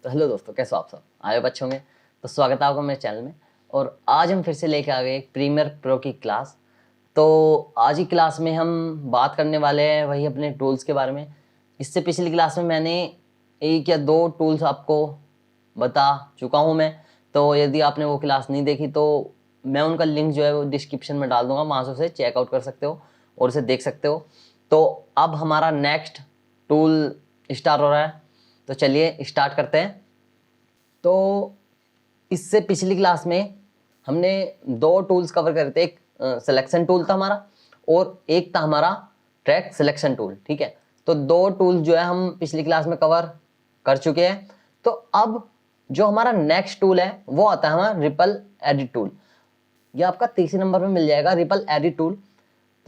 तो हेलो दोस्तों, कैसे हो आप सब? आए हो अच्छे होंगे। तो स्वागत है आपका मेरे चैनल में। और आज हम फिर से लेके आ गए एक प्रीमियर प्रो की क्लास। तो आज की क्लास में हम बात करने वाले हैं वही अपने टूल्स के बारे में। इससे पिछली क्लास में मैंने एक या दो टूल्स आपको बता चुका हूँ मैं। तो यदि आपने वो क्लास नहीं देखी तो मैं उनका लिंक जो है वो डिस्क्रिप्शन में डाल दूंगा, वहाँ से उसे चेकआउट कर सकते हो और उसे देख सकते हो। तो अब हमारा नेक्स्ट टूल स्टार्ट हो रहा है, तो चलिए स्टार्ट करते हैं। तो इससे पिछली क्लास में हमने दो टूल्स कवर करे थे। एक सिलेक्शन टूल था हमारा और एक था हमारा ट्रैक सिलेक्शन टूल। ठीक है, तो दो टूल जो है हम पिछली क्लास में कवर कर चुके हैं। तो अब जो हमारा नेक्स्ट टूल है वो आता है हमारा रिपल एडिट टूल। ये आपका तीसरे नंबर में मिल जाएगा, रिपल एडिट टूल।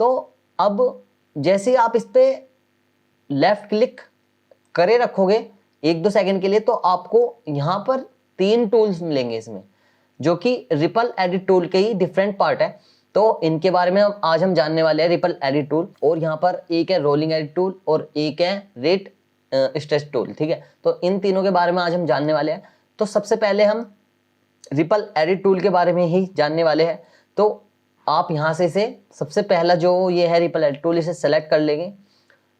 तो अब जैसे आप इस पे लेफ्ट क्लिक करे रखोगे 1-2 सेकंड के लिए, तो आपको यहाँ पर 3 टूल्स मिलेंगे इसमें, जो कि रिपल एडिट टूल के ही डिफरेंट पार्ट है। तो इनके बारे में आज हम जानने वाले हैं, रिपल एडिट टूल। और यहाँ पर एक है रोलिंग एडिट टूल और एक है रेट स्ट्रेच टूल। ठीक है, तो इन तीनों के बारे में आज हम जानने वाले हैं। तो सबसे पहले हम रिपल एडिट टूल के बारे में ही जानने वाले हैं। तो आप यहाँ से इसे सबसे पहला जो ये है रिपल एडिट टूल, इसे सेलेक्ट कर लेंगे।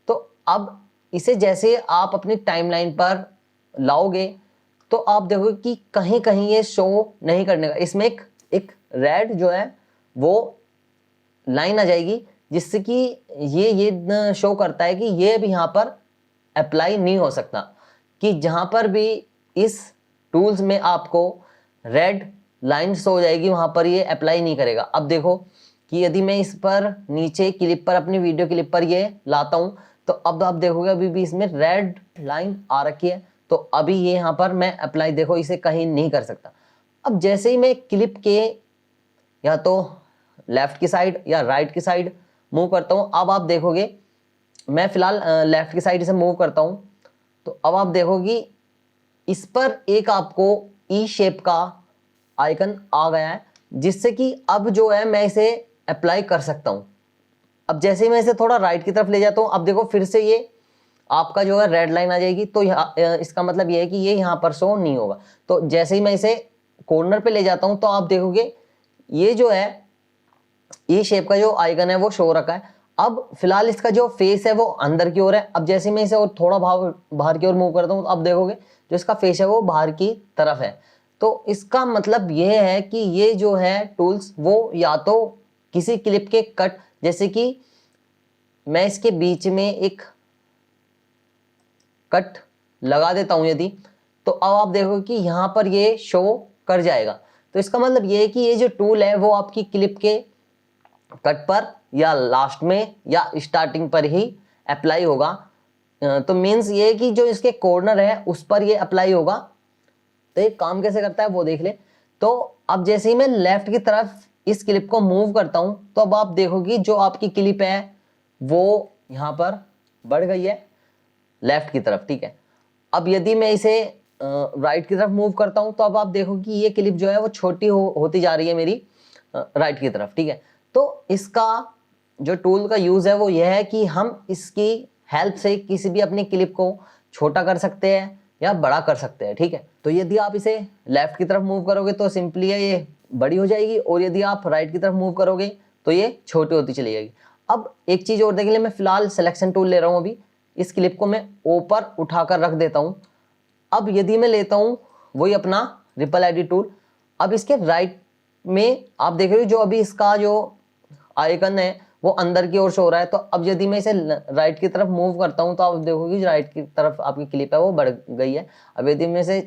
तो अब इसे जैसे आप अपनी टाइमलाइन पर लाओगे तो आप देखोगे कि कहीं कहीं ये शो नहीं करने का। इसमें एक रेड जो है वो लाइन आ जाएगी, जिससे कि ये शो करता है कि ये भी यहाँ पर अप्लाई नहीं हो सकता। कि जहाँ पर भी इस टूल्स में आपको रेड लाइन शो हो जाएगी वहाँ पर ये अप्लाई नहीं करेगा। अब देखो कि यदि मैं इस पर नीचे क्लिप पर, अपनी वीडियो क्लिप पर ये लाता हूँ, तो अब आप देखोगे अभी भी इसमें रेड लाइन आ रखी है। तो अभी ये यहाँ पर मैं अप्लाई, देखो इसे कहीं नहीं कर सकता। अब जैसे ही मैं क्लिप के या तो लेफ्ट की साइड या राइट की साइड मूव करता हूँ, अब आप देखोगे मैं फिलहाल लेफ्ट की साइड से मूव करता हूँ, तो अब आप देखोगे इस पर एक आपको ई शेप का आइकन आ गया है, जिससे कि अब जो है मैं इसे अप्लाई कर सकता हूँ। अब जैसे ही मैं इसे थोड़ा राइट की तरफ ले जाता हूँ, अब देखो फिर से ये आपका जो है रेड लाइन आ जाएगी। तो इसका मतलब ये है कि ये यहाँ पर शो नहीं होगा। तो जैसे ही मैं इसे कॉर्नर पे ले जाता हूँ, तो आप देखोगे ये जो है ई शेप का जो आइकन है वो शो रखा है। अब फिलहाल इसका जो फेस है वो अंदर की ओर है। अब जैसे मैं इसे और थोड़ा बाहर की ओर मूव करता हूँ, तो अब देखोगे जो इसका फेस है वो बाहर की तरफ है। तो इसका मतलब ये है कि ये जो है टूल्स वो या तो किसी क्लिप के कट, जैसे कि मैं इसके बीच में एक कट लगा देता हूं यदि, तो अब आप देखोगे कि यहां पर ये शो कर जाएगा। तो इसका मतलब ये है कि ये जो टूल है वो आपकी क्लिप के कट पर या लास्ट में या स्टार्टिंग पर ही अप्लाई होगा। तो मीन्स ये है कि जो इसके कॉर्नर है उस पर ये अप्लाई होगा। तो ये काम कैसे करता है वो देख ले। तो अब जैसे ही मैं लेफ्ट की तरफ इस क्लिप को मूव करता हूं, तो अब आप देखोगे जो आपकी क्लिप है वो यहां पर बढ़ गई है लेफ्ट की तरफ। ठीक है, अब यदि मैं इसे राइट की तरफ मूव करता हूं, तो अब आप देखो कि ये क्लिप जो है वो छोटी होती जा रही है मेरी राइट की तरफ। ठीक है, तो इसका जो टूल का यूज है वो यह है कि हम इसकी हेल्प से किसी भी अपनी क्लिप को छोटा कर सकते हैं या बड़ा कर सकते हैं। ठीक है, तो यदि आप इसे लेफ्ट की तरफ मूव करोगे तो सिंपली है ये बड़ी हो जाएगी, और यदि आप राइट की तरफ मूव करोगे तो ये छोटी होती चली जाएगी। अब एक चीज और देखने के लिए, मैं फिलहाल सिलेक्शन टूल ले रहा हूं। अभी इस क्लिप को मैं ऊपर उठाकर रख देता हूं। अब यदि मैं लेता हूं वही अपना रिपल एडिट टूल, अब इसके राइट में आप देख रहे हो जो अभी इसका जो आइकन है वो अंदर की ओर शो हो रहा है। तो अब यदि मैं इसे राइट की तरफ मूव करता हूं, तो आप देखोगे राइट की तरफ आपकी क्लिप है वो बढ़ गई है। अब यदि मैं इसे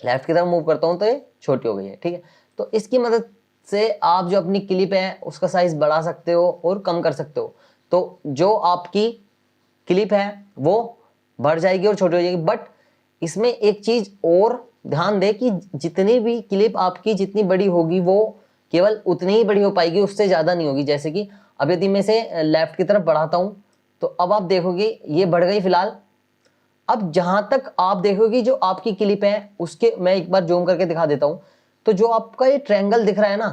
लेफ्ट की तरफ मूव करता हूं तो ये छोटी हो गई है। ठीक है, तो इसकी मदद से आप जो अपनी क्लिप है उसका साइज बढ़ा सकते हो और कम कर सकते हो। तो जो आपकी क्लिप है वो बढ़ जाएगी और छोटी हो जाएगी। बट इसमें एक चीज और ध्यान दे कि जितनी भी क्लिप आपकी जितनी बड़ी होगी वो केवल उतनी ही बड़ी हो पाएगी, उससे ज्यादा नहीं होगी। जैसे कि अब यदि मैं इसे लेफ्ट की तरफ बढ़ाता हूं, तो अब आप देखोगे ये बढ़ गई फिलहाल। अब जहां तक आप देखोगे जो आपकी क्लिप है उसके, मैं एक बार जूम करके दिखा देता हूं, तो जो आपका ये ट्रायंगल दिख रहा है ना,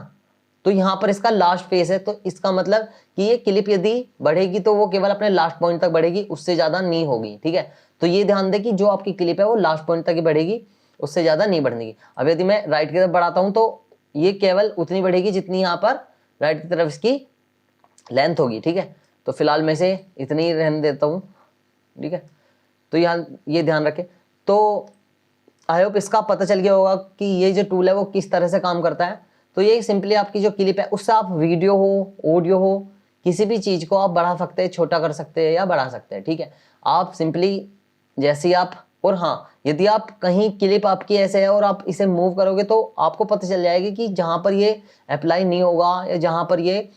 तो यहाँ पर इसका लास्ट फेस है। तो इसका मतलब कि ये क्लिप यदि बढ़ेगी तो वो केवल अपने लास्ट पॉइंट तक बढ़ेगी, उससे ज्यादा नहीं होगी। ठीक है, तो ये ध्यान दें कि जो आपकी क्लिप है वो लास्ट पॉइंट तक ही बढ़ेगी, उससे ज़्यादा नहीं बढ़ेगी। अब यदि मैं राइट की तरफ बढ़ाता हूँ तो ये केवल उतनी बढ़ेगी जितनी यहाँ पर राइट की तरफ इसकी लेंथ होगी, ठीक है। तो फिलहाल मैं इसे इतनी ही रहने देता हूँ, ठीक है। तो यहाँ ये ध्यान रखें। तो आई होप इसका पता चल गया होगा कि ये जो टूल है वो किस तरह से काम करता है। तो ये सिंपली आपकी जो क्लिप है उससे आप वीडियो हो, ऑडियो हो, किसी भी चीज़ को आप बढ़ा सकते हैं, छोटा कर सकते हैं या बढ़ा सकते हैं, ठीक है। आप सिंपली जैसे ही आप, और हाँ, यदि आप कहीं क्लिप आपकी ऐसे है और आप इसे मूव करोगे तो आपको पता चल जाएगी कि जहाँ पर ये अप्लाई नहीं होगा या जहाँ पर ये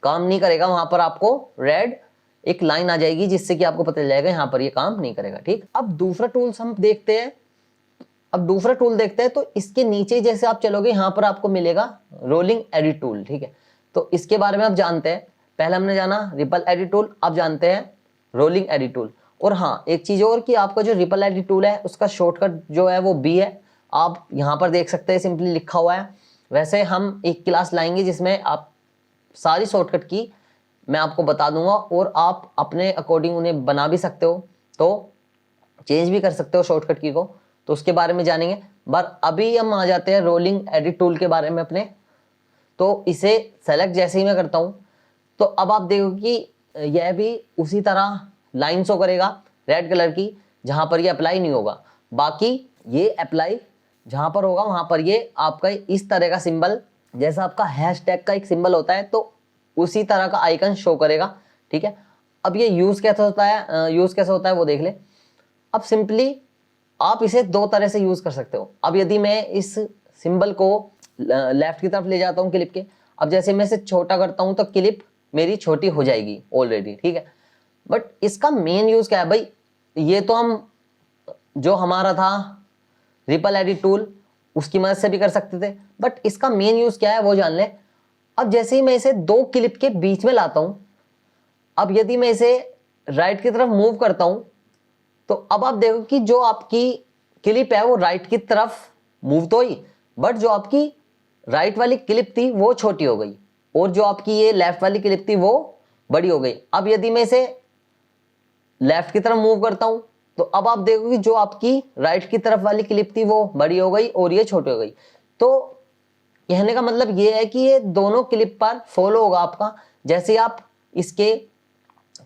काम नहीं करेगा वहाँ पर आपको रेड एक लाइन आ जाएगी, जिससे कि आपको पता चल जाएगा यहाँ पर ये काम नहीं करेगा, ठीक। अब दूसरा टूल्स हम देखते हैं। अब दूसरा टूल देखते हैं। तो इसके नीचे जैसे आप चलोगे यहाँ पर आपको मिलेगा रोलिंग एडिट टूल, ठीक है। तो इसके बारे में आप जानते हैं, पहले हमने जाना रिपल एडिट टूल, अब जानते हैं रोलिंग एडिट टूल। और हाँ, एक चीज और कि आपका जो रिपल एडिट टूल है उसका शॉर्टकट जो है वो बी है, आप यहाँ पर देख सकते हैं सिंपली लिखा हुआ है। वैसे हम एक क्लास लाएंगे जिसमें आप सारी शॉर्टकट की मैं आपको बता दूंगा और आप अपने अकॉर्डिंग उन्हें बना भी सकते हो, तो चेंज भी कर सकते हो शॉर्टकट की को, तो उसके बारे में जानेंगे। पर अभी हम आ जाते हैं रोलिंग एडिट टूल के बारे में अपने। तो इसे सेलेक्ट जैसे ही मैं करता हूँ तो अब आप देखो कि यह भी उसी तरह लाइन शो करेगा रेड कलर की, जहां पर ये अप्लाई नहीं होगा। बाकी ये अप्लाई जहां पर होगा वहां पर ये आपका इस तरह का सिंबल, जैसा आपका हैशटैग का एक सिंबल होता है, तो उसी तरह का आइकन शो करेगा, ठीक है। अब ये यूज कैसे होता है, यूज कैसे होता है वो देख ले। अब सिंपली आप इसे दो तरह से यूज कर सकते हो। अब यदि मैं इस सिंबल को लेफ्ट की तरफ ले जाता हूँ क्लिप के, अब जैसे मैं इसे छोटा करता हूँ तो क्लिप मेरी छोटी हो जाएगी ऑलरेडी, ठीक है। बट इसका मेन यूज क्या है भाई, ये तो हम जो हमारा था रिपल एडिट टूल उसकी मदद से भी कर सकते थे, बट इसका मेन यूज क्या है वो जान ले। अब जैसे ही मैं इसे दो क्लिप के बीच में लाता हूं, अब यदि मैं इसे राइट की तरफ मूव करता हूं तो अब आप देखो कि जो आपकी क्लिप है वो राइट की तरफ मूव तो हुई, बट जो आपकी राइट वाली क्लिप थी वो छोटी हो गई और जो आपकी ये लेफ्ट वाली क्लिप थी वो बड़ी हो गई। अब यदि मैं इसे लेफ्ट की तरफ मूव करता हूं तो अब आप देखो कि जो आपकी राइट की तरफ वाली क्लिप थी वो बड़ी हो गई और ये छोटी हो गई। तो कहने का मतलब ये है कि ये दोनों क्लिप पर फॉलो होगा आपका। जैसे आप इसके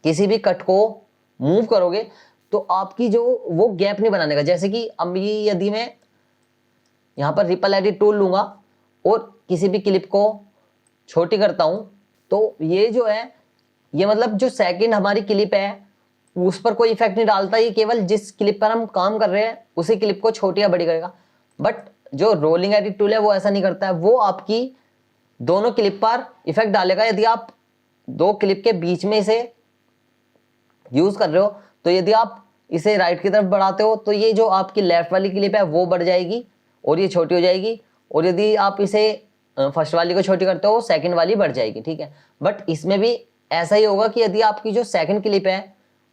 किसी भी कट को मूव करोगे तो आपकी जो वो गैप नहीं बनाने का। जैसे कि अब ये यदि मैं यहाँ पर रिपल एडिट टूल लूंगा और किसी भी क्लिप को छोटी करता हूं तो ये जो है, ये मतलब जो सेकंड हमारी क्लिप है उस पर कोई इफेक्ट नहीं डालता, ये केवल जिस क्लिप पर हम काम कर रहे हैं उसी क्लिप को छोटी या बड़ी करेगा। बट जो रोलिंग एडिट टूल है वो ऐसा नहीं करता है, वो आपकी दोनों क्लिप पर इफेक्ट डालेगा। यदि आप दो क्लिप के बीच में इसे यूज कर रहे हो तो यदि आप इसे राइट की तरफ बढ़ाते हो तो ये जो आपकी लेफ्ट वाली क्लिप है वो बढ़ जाएगी और ये छोटी हो जाएगी, और यदि आप इसे फर्स्ट वाली को छोटी करते हो सेकंड वाली बढ़ जाएगी, ठीक है। बट इसमें भी ऐसा ही होगा कि यदि आपकी जो सेकंड क्लिप है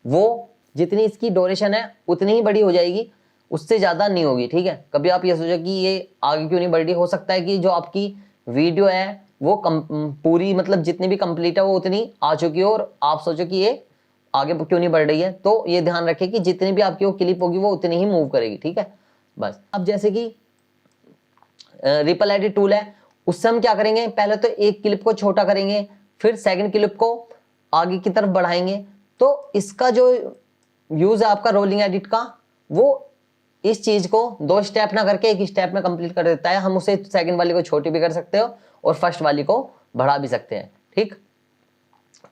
वो जितनी इसकी ड्यूरेशन है उतनी ही बड़ी हो जाएगी, उससे ज़्यादा नहीं होगी, ठीक है। कभी आप ये सोचो कि ये आगे क्यों नहीं बढ़ रही, हो सकता है कि जो आपकी वीडियो है वो पूरी मतलब जितनी भी कंप्लीट है वो उतनी आ चुकी हो और आप सोचो कि ये आगे क्यों नहीं बढ़ रही है। तो ये ध्यान रखें कि जितनी भी आपकी वो क्लिप होगी वो उतनी ही मूव करेगी, ठीक है। बस अब जैसे कि रिपल एडिट टूल है उससे हम क्या करेंगे, पहले तो एक क्लिप को छोटा करेंगे फिर सेकंड क्लिप को आगे की तरफ बढ़ाएंगे। तो इसका जो यूज है आपका रोलिंग एडिट का, वो इस चीज को दो स्टेप ना करके एक स्टेप में कंप्लीट कर देता है। हम उसे सेकंड वाली को छोटी भी कर सकते हो और फर्स्ट वाली को बढ़ा भी सकते हैं, ठीक।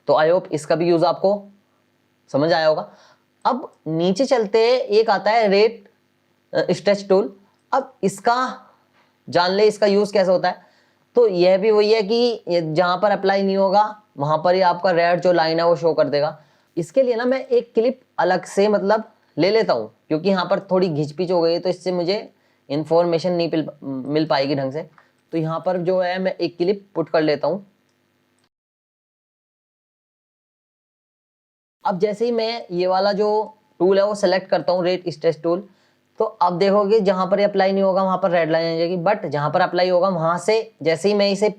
तो आई होप इसका भी यूज आपको समझ आया होगा। अब नीचे चलते हैं, एक आता है रेट स्ट्रेच टूल। अब इसका जान ले इसका यूज कैसे होता है। तो यह भी वही है कि जहां पर अप्लाई नहीं होगा वहां पर ही आपका रेड जो लाइन है वो शो कर देगा। इसके लिए ना मैं एक क्लिप अलग से मतलब ले लेता हूं, क्योंकि यहाँ पर थोड़ी घिचपिच हो गई है तो इससे मुझे इंफॉर्मेशन नहीं मिल पाएगी ढंग से। तो यहाँ पर जो है मैं एक क्लिप पुट कर लेता हूँ। अब जैसे ही मैं ये वाला जो टूल है वो सेलेक्ट करता हूँ रेट स्ट्रेच टूल, तो अब देखोगे जहां पर अप्लाई नहीं होगा वहां पर रेड लाइन आ जाएगी, बट जहां पर अप्लाई होगा वहां से जैसे ही मैं इसे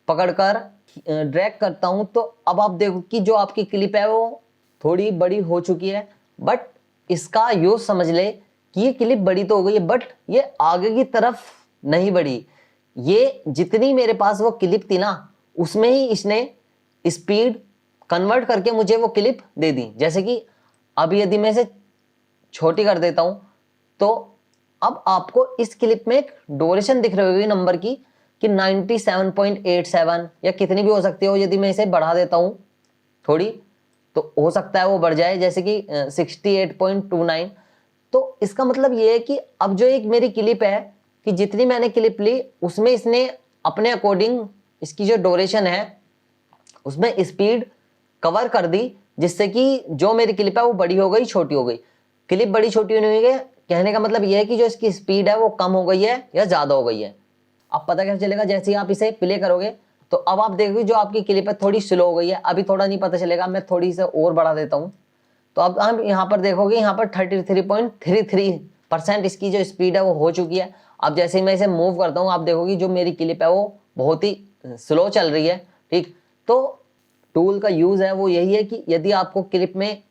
पकड़कर ड्रैग करता हूं तो अब आप देखो कि जो आपकी क्लिप है वो थोड़ी बड़ी हो चुकी है, बट इसका यूज समझ ले कि ये क्लिप बड़ी तो हो गई है, बट ये आगे की तरफ नहीं बढ़ी। ये जितनी मेरे पास वो क्लिप थी ना, उसमें ही इसने स्पीड कन्वर्ट करके मुझे वो क्लिप दे दी। जैसे कि अब यदि मैं इसे छोटी कर देता हूं, तो अब आपको इस क्लिप में एक ड्यूरेशन दिख रही होगी नंबर की कि 97.87 या कितनी भी हो सकती हो। यदि मैं इसे बढ़ा देता हूं थोड़ी, तो हो सकता है वो बढ़ जाए, जैसे कि 68.29। तो इसका मतलब ये है कि अब जो एक मेरी क्लिप है कि जितनी मैंने क्लिप ली उसमें इसने अपने अकॉर्डिंग इसकी जो ड्यूरेशन है उसमें स्पीड कवर कर दी, जिससे कि जो मेरी क्लिप है वो बड़ी हो गई, छोटी हो गई। क्लिप बड़ी छोटी नहीं हुई है, कहने का मतलब यह है कि जो इसकी स्पीड है वो कम हो गई है या ज्यादा हो गई है। अब पता कैसे चलेगा? जैसे ही आप इसे प्ले करोगे तो अब आप देखोगे जो आपकी क्लिप है थोड़ी स्लो हो गई है। अभी थोड़ा नहीं पता चलेगा, मैं थोड़ी से और बढ़ा देता हूं, तो अब आप यहाँ पर देखोगे, यहाँ पर 33.33% इसकी जो स्पीड है वो हो चुकी है। अब जैसे ही मैं इसे मूव करता हूँ, आप देखोगे जो मेरी क्लिप है वो बहुत ही स्लो चल रही है। ठीक, तो टूल का यूज है वो यही है कि यदि आपको क्लिप में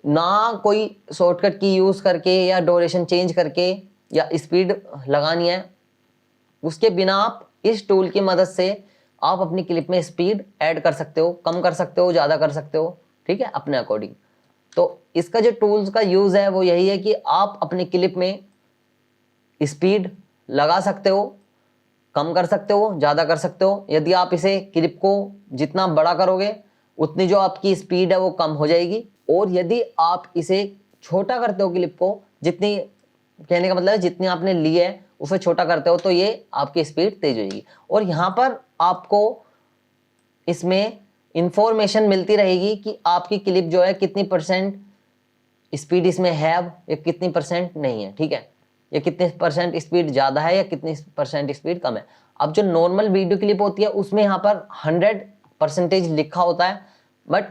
ना कोई शॉर्टकट की यूज करके या ड्यूरेशन चेंज करके या स्पीड लगानी है, उसके बिना आप इस टूल की मदद से आप अपनी क्लिप में स्पीड ऐड कर सकते हो, कम कर सकते हो, ज्यादा कर सकते हो। ठीक है, अपने अकॉर्डिंग। तो इसका जो टूल्स का यूज है वो यही है कि आप अपनी क्लिप में स्पीड लगा सकते हो, कम कर सकते हो, ज्यादा कर सकते हो। यदि आप इसे क्लिप को जितना बड़ा करोगे उतनी जो आपकी स्पीड है वो कम हो जाएगी, और यदि आप इसे छोटा करते हो क्लिप को, जितनी, कहने का मतलब है जितनी आपने ली है उसे छोटा करते हो, तो ये आपकी स्पीड तेज होगी। और यहाँ पर आपको इसमें इंफॉर्मेशन मिलती रहेगी कि आपकी क्लिप जो है कितनी परसेंट स्पीड इसमें है अब, या कितनी परसेंट नहीं है। ठीक है, या कितने परसेंट स्पीड ज्यादा है या कितनी परसेंट स्पीड कम है। अब जो नॉर्मल वीडियो क्लिप होती है उसमें यहाँ पर 100% लिखा होता है, बट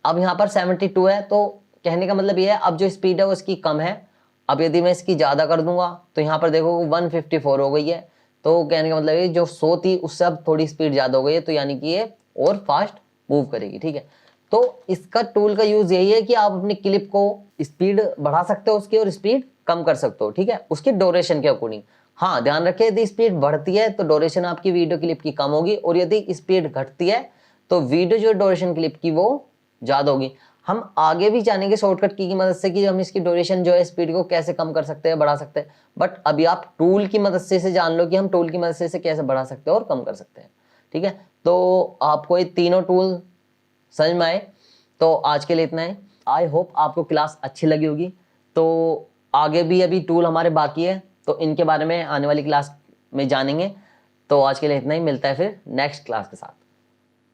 अब यहाँ पर 72 है, तो कहने का मतलब ये है अब जो स्पीड है वो इसकी कम है। अब यदि मैं इसकी ज्यादा कर दूंगा तो यहाँ पर देखो 154 हो गई है, तो कहने का मतलब ये जो 100 थी उससे अब थोड़ी स्पीड ज्यादा हो गई है, तो यानी कि ये और फास्ट मूव करेगी। ठीक है, तो इसका टूल का यूज यही है कि आप अपनी क्लिप को स्पीड बढ़ा सकते हो उसकी, और स्पीड कम कर सकते हो। ठीक है, उसकी ड्यूरेशन के अकॉर्डिंग। हाँ, ध्यान रखें, यदि स्पीड बढ़ती है तो ड्यूरेशन आपकी वीडियो क्लिप की कम होगी, और यदि स्पीड घटती है तो वीडियो जो ड्यूरेशन क्लिप की वो ज्यादा होगी। हम आगे भी जानेंगे शॉर्टकट की मदद से कि हम इसकी ड्यूरेशन जो है स्पीड को कैसे कम कर सकते हैं, बढ़ा सकते हैं। बट अभी आप टूल की मदद से इसे जान लो कि हम टूल की मदद से इसे कैसे बढ़ा सकते हैं और कम कर सकते हैं। ठीक है, तो आपको ये तीनों टूल समझ में आए? तो आज के लिए इतना है। आई होप आपको क्लास अच्छी लगी होगी। तो आगे भी अभी टूल हमारे बाकी है, तो इनके बारे में आने वाली क्लास में जानेंगे। तो आज के लिए इतना ही, मिलता है फिर नेक्स्ट क्लास के साथ।